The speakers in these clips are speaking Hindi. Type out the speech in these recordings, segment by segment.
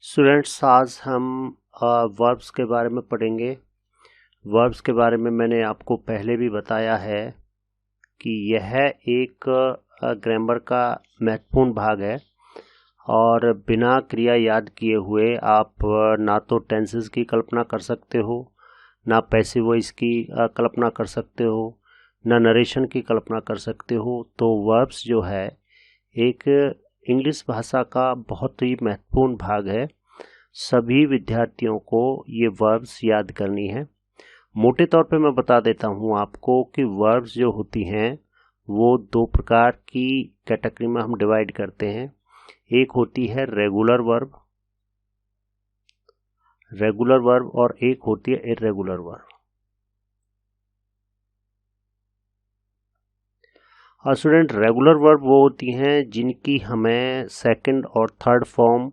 स्टूडेंट्स, आज हम वर्ब्स के बारे में पढ़ेंगे। वर्ब्स के बारे में मैंने आपको पहले भी बताया है कि यह एक ग्रामर का महत्वपूर्ण भाग है और बिना क्रिया याद किए हुए आप ना तो टेंसेस की कल्पना कर सकते हो, ना पैसिव वॉइस की कल्पना कर सकते हो, ना नरेशन की कल्पना कर सकते हो। तो वर्ब्स जो है एक इंग्लिश भाषा का बहुत ही महत्वपूर्ण भाग है। सभी विद्यार्थियों को ये वर्ब्स याद करनी है। मोटे तौर पे मैं बता देता हूँ आपको कि वर्ब्स जो होती हैं वो दो प्रकार की कैटेगरी में हम डिवाइड करते हैं। एक होती है रेगुलर वर्ब और एक होती है इर्रेगुलर वर्ब। और स्टूडेंट, रेगुलर वर्ब वो होती हैं जिनकी हमें सेकंड और थर्ड फॉर्म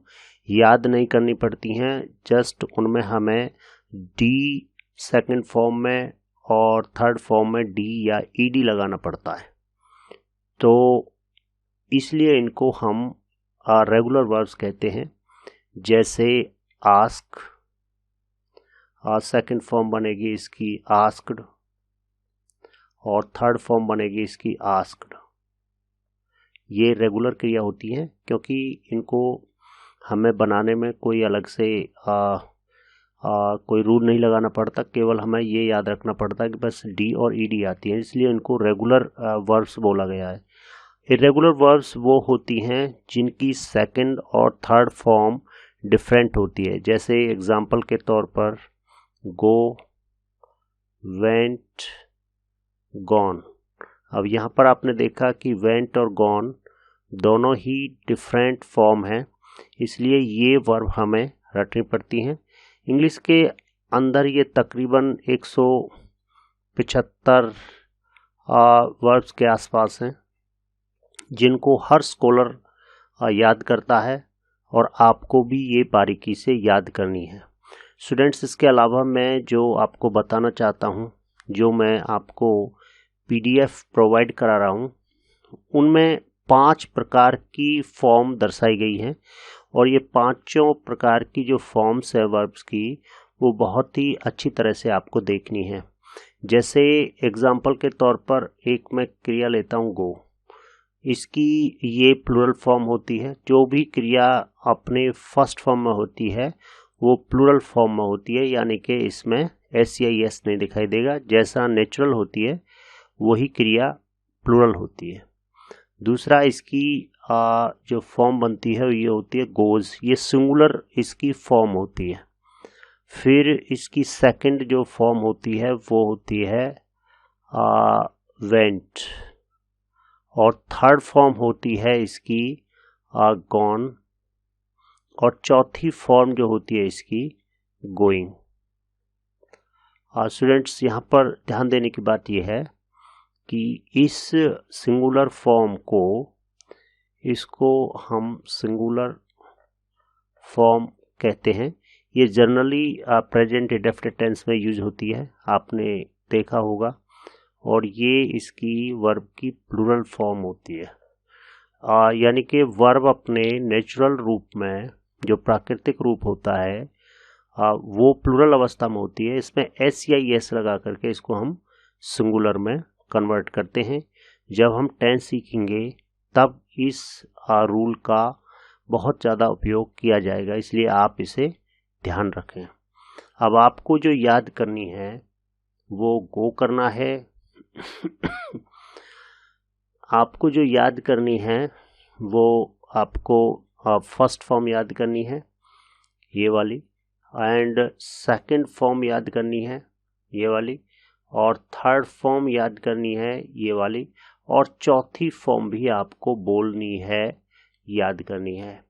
याद नहीं करनी पड़ती हैं। जस्ट उनमें हमें डी सेकंड फॉर्म में और थर्ड फॉर्म में डी या ईडी लगाना पड़ता है। तो इसलिए इनको हम रेगुलर वर्ब्स कहते हैं। जैसे आस्क, सेकंड फॉर्म बनेगी इसकी आस्क्ड और थर्ड फॉर्म बनेगी इसकी आस्क्ड। ये रेगुलर क्रिया होती हैं क्योंकि इनको हमें बनाने में कोई अलग से कोई रूल नहीं लगाना पड़ता, केवल हमें ये याद रखना पड़ता है कि बस डी और ईडी आती है, इसलिए इनको रेगुलर वर्ब्स बोला गया है। इरेगुलर वर्ब्स वो होती हैं जिनकी सेकंड और थर्ड फॉर्म डिफरेंट होती है। जैसे एग्जांपल के तौर पर गो, वेंट, गॉन। अब यहाँ पर आपने देखा कि वेंट और गॉन दोनों ही डिफरेंट फॉर्म हैं, इसलिए ये वर्ब हमें रटनी पड़ती हैं। इंग्लिश के अंदर ये तकरीबन 175 वर्ब्स के आसपास हैं जिनको हर स्कॉलर याद करता है और आपको भी ये बारीकी से याद करनी है। स्टूडेंट्स, इसके अलावा मैं जो आपको बताना चाहता हूँ, जो मैं आपको पीडीएफ प्रोवाइड करा रहा हूँ, उनमें 5 प्रकार की फॉर्म दर्शाई गई हैं और ये पांचों प्रकार की जो फॉर्म्स है वर्ब्स की, वो बहुत ही अच्छी तरह से आपको देखनी है। जैसे एग्जाम्पल के तौर पर एक मैं क्रिया लेता हूँ गो। इसकी ये प्लूरल फॉर्म होती है। जो भी क्रिया अपने फर्स्ट फॉर्म में होती है वो प्लूरल फॉर्म में होती है, यानी कि इसमें एस या एस नहीं दिखाई देगा। जैसा नेचुरल होती है वही क्रिया प्लूरल होती है। दूसरा, इसकी जो फॉर्म बनती है ये होती है गोज, ये सिंगुलर इसकी फॉर्म होती है। फिर इसकी सेकंड जो फॉर्म होती है वो होती है वेंट और थर्ड फॉर्म होती है इसकी गॉन और चौथी फॉर्म जो होती है इसकी गोइंग। स्टूडेंट्स, यहाँ पर ध्यान देने की बात यह है कि इस सिंगुलर फॉर्म को, इसको हम सिंगुलर फॉर्म कहते हैं। ये जनरली प्रेजेंट इंडेफिनिट टेंस में यूज होती है, आपने देखा होगा, और ये इसकी वर्ब की प्लूरल फॉर्म होती है। यानी कि वर्ब अपने नेचुरल रूप में, जो प्राकृतिक रूप होता है, वो प्लूरल अवस्था में होती है। इसमें एस या एस लगा करके इसको हम सिंगुलर में कन्वर्ट करते हैं। जब हम टेंस सीखेंगे तब इस रूल का बहुत ज़्यादा उपयोग किया जाएगा, इसलिए आप इसे ध्यान रखें। अब आपको जो याद करनी है वो गो करना है। आपको जो याद करनी है वो आपको फर्स्ट फॉर्म याद करनी है, ये वाली, एंड सेकंड फॉर्म याद करनी है, ये वाली, और थर्ड फॉर्म याद करनी है, ये वाली, और चौथी फॉर्म भी आपको बोलनी है, याद करनी है।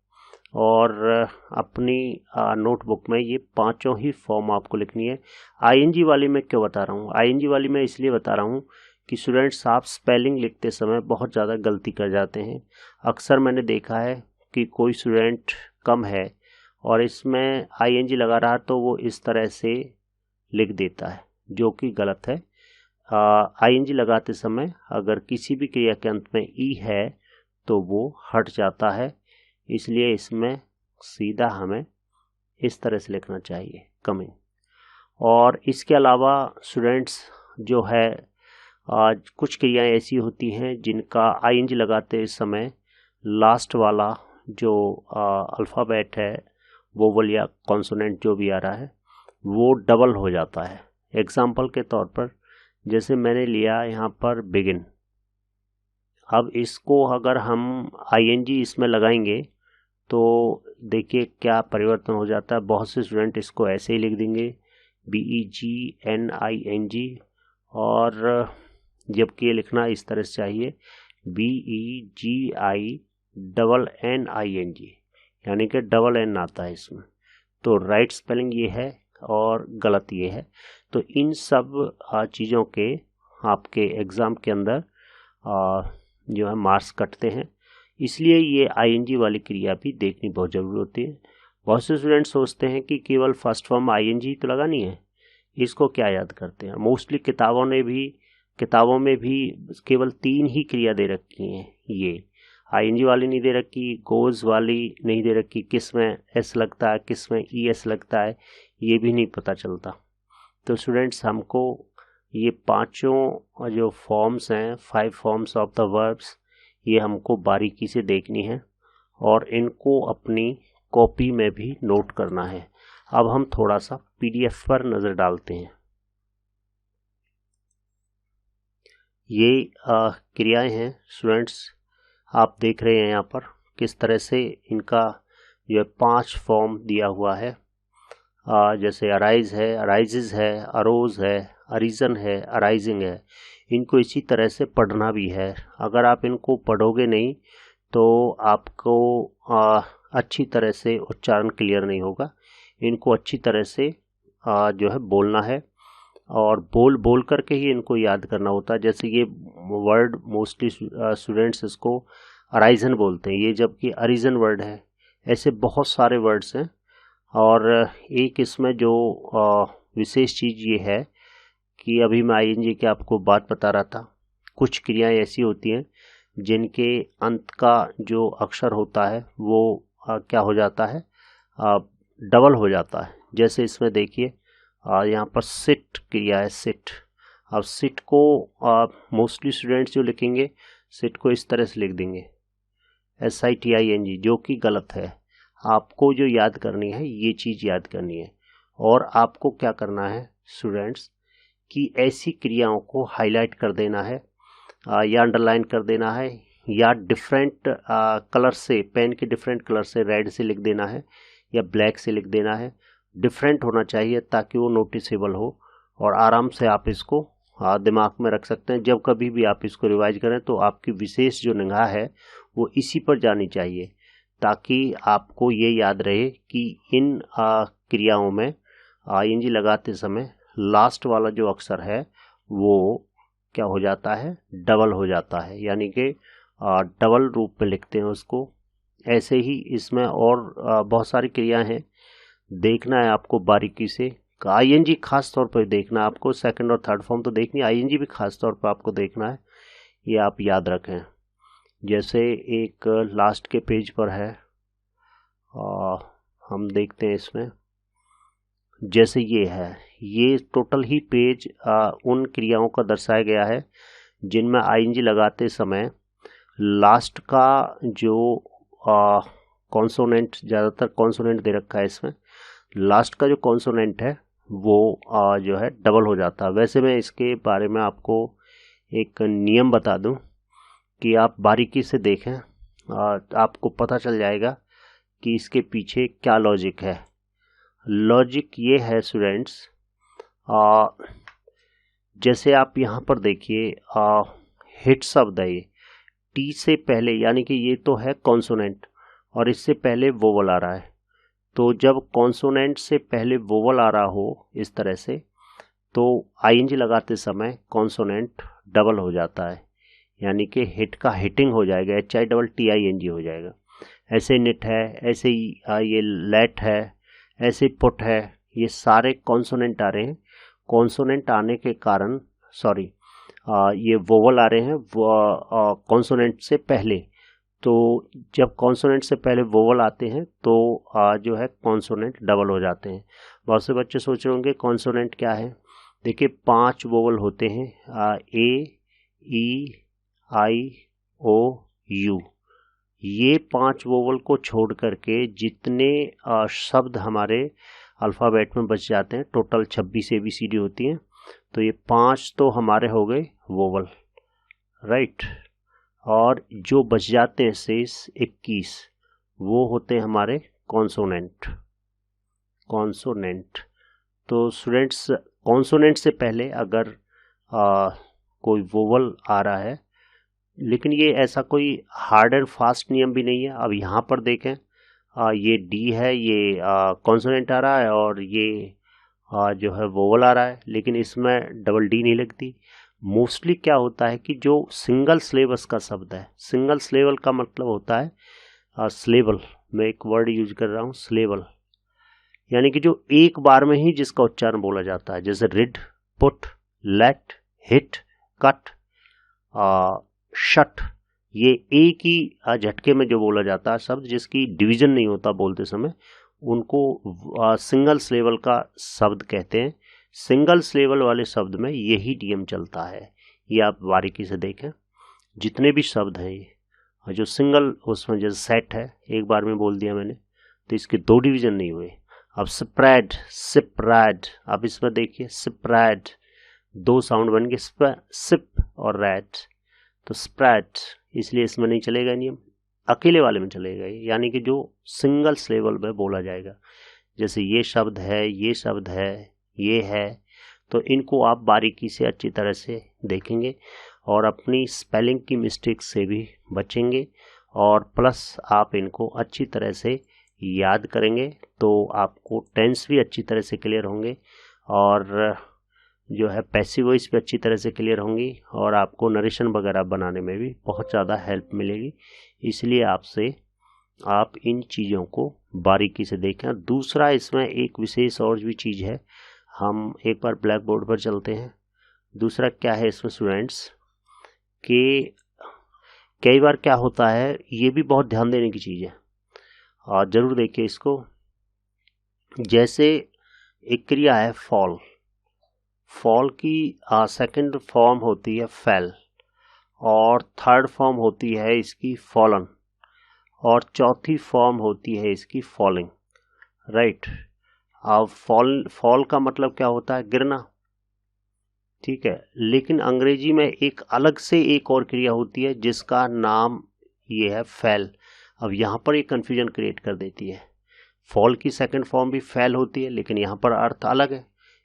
और अपनी नोटबुक में ये पांचों ही फॉर्म आपको लिखनी है। आईएनजी वाली मैं क्यों बता रहा हूँ? आईएनजी वाली मैं इसलिए बता रहा हूँ कि स्टूडेंट्स, आप स्पेलिंग लिखते समय बहुत ज़्यादा गलती कर जाते हैं। अक्सर मैंने देखा है कि कोई स्टूडेंट कम है और इसमें आईएनजी लगा रहा तो वो इस तरह से लिख देता है, जो कि गलत है। आईएनजी लगाते समय अगर किसी भी क्रिया के अंत में ई है तो वो हट जाता है, इसलिए इसमें सीधा हमें इस तरह से लिखना चाहिए, कमिंग। और इसके अलावा स्टूडेंट्स जो है कुछ क्रियाएं ऐसी होती हैं जिनका आईएनजी लगाते समय लास्ट वाला जो अल्फ़ाबेट है, वोवल या कॉन्सोनेंट जो भी आ रहा है, वो डबल हो जाता है। एग्जाम्पल के तौर पर जैसे मैंने लिया यहाँ पर बिगिन, अब इसको अगर हम आईएनजी इसमें लगाएंगे तो देखिए क्या परिवर्तन हो जाता है। बहुत से स्टूडेंट इसको ऐसे ही लिख देंगे BEGNING, और जबकि ये लिखना इस तरह से चाहिए BEGINNING, यानी कि डबल एन आता है इसमें। तो राइट स्पेलिंग ये है और गलत ये है। तो इन सब चीज़ों के आपके एग्ज़ाम के अंदर जो है मार्क्स कटते हैं, इसलिए ये आईएनजी वाली क्रिया भी देखनी बहुत ज़रूरी होती है। बहुत से स्टूडेंट सोचते हैं कि केवल फर्स्ट फॉर्म आईएनजी तो लगानी है, इसको क्या याद करते हैं। मोस्टली किताबों में भी केवल 3 ही क्रिया दे रखी हैं, ये आईएनजी वाली नहीं दे रखी, गोज वाली नहीं दे रखी, किस में एस लगता है किस में ES लगता है ये भी नहीं पता चलता। तो स्टूडेंट्स हमको ये पांचों जो फॉर्म्स हैं, 5 फॉर्म्स ऑफ द वर्ब्स, ये हमको बारीकी से देखनी है और इनको अपनी कॉपी में भी नोट करना है। अब हम थोड़ा सा PDF पर नज़र डालते हैं। ये क्रियाएं हैं स्टूडेंट्स, आप देख रहे हैं यहाँ पर किस तरह से इनका जो है 5 फॉर्म दिया हुआ है। जैसे अराइज है, अराइजेज है, अरोज है, अरीजन है, अराइजिंग है। इनको इसी तरह से पढ़ना भी है। अगर आप इनको पढ़ोगे नहीं तो आपको अच्छी तरह से उच्चारण क्लियर नहीं होगा। इनको अच्छी तरह से जो है बोलना है और बोल करके ही इनको याद करना होता है। जैसे ये वर्ड मोस्टली स्टूडेंट्स इसको अराइजन बोलते हैं, ये जबकि अरीजन वर्ड है। ऐसे बहुत सारे वर्ड्स हैं और एक इसमें जो विशेष चीज़ ये है कि अभी मैं आईएनजी की आपको बात बता रहा था, कुछ क्रियाएं ऐसी होती हैं जिनके अंत का जो अक्षर होता है वो क्या हो जाता है, डबल हो जाता है। जैसे इसमें देखिए यहाँ पर सिट क्रिया है, सिट। अब सिट को मोस्टली स्टूडेंट्स जो लिखेंगे सिट को इस तरह से लिख देंगे SITING, जो कि गलत है। आपको जो याद करनी है ये चीज़ याद करनी है। और आपको क्या करना है स्टूडेंट्स कि ऐसी क्रियाओं को हाईलाइट कर देना है या अंडरलाइन कर देना है या डिफरेंट कलर से, पेन के डिफरेंट कलर से, रेड से लिख देना है या ब्लैक से लिख देना है। डिफरेंट होना चाहिए ताकि वो नोटिसेबल हो और आराम से आप इसको दिमाग में रख सकते हैं। जब कभी भी आप इसको रिवाइज करें तो आपकी विशेष जो निगाह है वो इसी पर जानी चाहिए ताकि आपको ये याद रहे कि इन क्रियाओं में ING लगाते समय लास्ट वाला जो अक्षर है वो क्या हो जाता है, डबल हो जाता है, यानी कि डबल रूप में लिखते हैं उसको। ऐसे ही इसमें और बहुत सारी क्रियाएं हैं, देखना है आपको बारीकी से। ING खास तौर पर देखना है आपको, सेकंड और थर्ड फॉर्म तो देखनी, ING भी खास तौर पर आपको देखना है, ये आप याद रखें। जैसे एक लास्ट के पेज पर है, हम देखते हैं इसमें, जैसे ये है, ये टोटल ही पेज उन क्रियाओं का दर्शाया गया है जिनमें ING लगाते समय लास्ट का जो कॉन्सोनेंट, ज़्यादातर कॉन्सोनेंट दे रखा है इसमें, लास्ट का जो कॉन्सोनेंट है वो जो है डबल हो जाता है। वैसे मैं इसके बारे में आपको एक नियम बता दूं कि आप बारीकी से देखें, आपको पता चल जाएगा कि इसके पीछे क्या लॉजिक है। लॉजिक ये है स्टूडेंट्स, जैसे आप यहाँ पर देखिए हिट शब्द है, ये टी से पहले, यानी कि ये तो है कॉन्सोनेंट और इससे पहले वोवल आ रहा है। तो जब कॉन्सोनेंट से पहले वोवल आ रहा हो इस तरह से, तो ING लगाते समय कॉन्सोनेंट डबल हो जाता है, यानी कि हिट का हिटिंग हो जाएगा, HITTING हो जाएगा। ऐसे निट है, ऐसे ही ये लेट है, ऐसे पुट है, ये सारे कॉन्सोनेंट आ रहे हैं। कॉन्सोनेंट आने के कारण, सॉरी, ये वोवल आ रहे हैं कॉन्सोनेंट से पहले, तो जब कॉन्सोनेंट से पहले वोवल आते हैं तो जो है कॉन्सोनेंट डबल हो जाते हैं। बहुत से बच्चे सोच रहे होंगे कॉन्सोनेंट क्या है। देखिए 5 वोवल होते हैं, ए, ई, आई, ओ, यू। ये 5 वोवल को छोड़ करके जितने शब्द हमारे अल्फ़ाबेट में बच जाते हैं, टोटल 26 ABCD होती हैं, तो ये 5 तो हमारे हो गए वोवल, राइट। और जो बच जाते हैं शेष 21 वो होते हैं हमारे कॉन्सोनेंट। तो स्टूडेंट्स, कॉन्सोनेंट से पहले अगर कोई वोवल आ रहा है, लेकिन ये ऐसा कोई हार्ड एंड फास्ट नियम भी नहीं है। अब यहाँ पर देखें, ये डी है, ये कॉन्सोनेंट आ रहा है, और ये जो है वोवल आ रहा है, लेकिन इसमें डबल डी नहीं लगती। मोस्टली क्या होता है कि जो सिंगल सिलेबस का शब्द है, सिंगल सिलेबल का मतलब होता है सिलेबल, मैं एक वर्ड यूज कर रहा हूँ सिलेबल, यानी कि जो एक बार में ही जिसका उच्चारण बोला जाता है, जैसे read, put, let, hit, cut, shut, ये एक ही झटके में जो बोला जाता है शब्द, जिसकी डिवीजन नहीं होता बोलते समय, उनको सिंगल सिलेबल का शब्द कहते हैं। सिंगल सिलेबल वाले शब्द में यही नियम चलता है। ये आप बारीकी से देखें, जितने भी शब्द हैं ये जो सिंगल, उसमें जैसे सेट है, एक बार में बोल दिया मैंने, तो इसके 2 डिवीजन नहीं हुए। अब स्प्रेड, सिप्रेड, अब इसमें देखिए स्प्रेड, 2 साउंड बन गए, सिप और रैड, तो स्प्रेड, इसलिए इसमें नहीं चलेगा नियम, अकेले वाले में चलेगा, यानी कि जो सिंगल सिलेबल में बोला जाएगा। जैसे ये शब्द है, ये शब्द है, ये है, तो इनको आप बारीकी से अच्छी तरह से देखेंगे और अपनी स्पेलिंग की मिस्टेक से भी बचेंगे, और प्लस आप इनको अच्छी तरह से याद करेंगे तो आपको टेंस भी अच्छी तरह से क्लियर होंगे, और जो है पैसिव वॉइस भी अच्छी तरह से क्लियर होंगी, और आपको नरेशन वगैरह बनाने में भी बहुत ज़्यादा हेल्प मिलेगी। इसलिए आपसे आप इन चीज़ों को बारीकी से देखें। दूसरा, इसमें एक विशेष और भी चीज़ है, हम एक बार ब्लैक बोर्ड पर चलते हैं। दूसरा क्या है इसमें स्टूडेंट्स, कि कई बार क्या होता है, ये भी बहुत ध्यान देने की चीज़ है, और ज़रूर देखिए इसको। जैसे एक क्रिया है फॉल, फॉल की सेकंड फॉर्म होती है फेल, और थर्ड फॉर्म होती है इसकी फॉलन, और चौथी फॉर्म होती है इसकी फॉलिंग, राइट। अब फॉल का मतलब क्या होता है, गिरना, ठीक है। लेकिन अंग्रेजी में एक अलग से एक और क्रिया होती है जिसका नाम ये है फेल। अब यहाँ पर एक कन्फ्यूजन क्रिएट कर देती है। फॉल की सेकंड फॉर्म भी फेल होती है, लेकिन यहाँ पर अर्थ अलग है।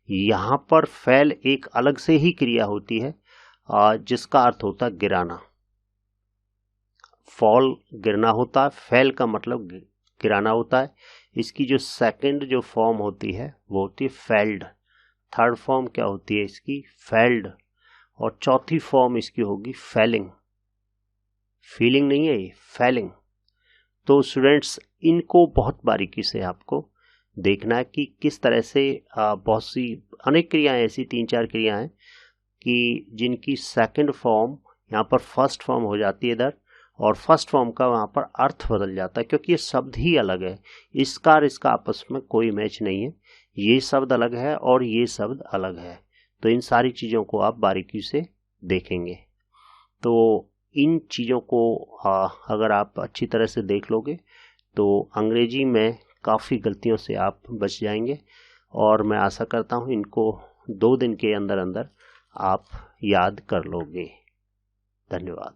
यहाँ पर फेल एक अलग से ही क्रिया होती है जिसका अर्थ होता है गिराना। फॉल गिरना होता है, फेल का मतलब गिराना होता है। इसकी जो सेकंड जो फॉर्म होती है वो होती है फेल्ड, थर्ड फॉर्म क्या होती है इसकी, फेल्ड, और चौथी फॉर्म इसकी होगी फेलिंग। फीलिंग नहीं है ये, फेलिंग। तो स्टूडेंट्स, इनको बहुत बारीकी से आपको देखना है कि किस तरह से बहुत सी अनेक क्रियाएं, ऐसी 3-4 क्रियाएं कि जिनकी सेकंड फॉर्म यहाँ पर फर्स्ट फॉर्म हो जाती है इधर, और फर्स्ट फॉर्म का वहाँ पर अर्थ बदल जाता है, क्योंकि ये शब्द ही अलग है। इसका और इसका आपस में कोई मैच नहीं है, ये शब्द अलग है और ये शब्द अलग है। तो इन सारी चीज़ों को आप बारीकी से देखेंगे। तो इन चीज़ों को अगर आप अच्छी तरह से देख लोगे तो अंग्रेजी में काफ़ी गलतियों से आप बच जाएंगे, और मैं आशा करता हूँ इनको 2 दिन के अंदर अंदर आप याद कर लोगे। धन्यवाद।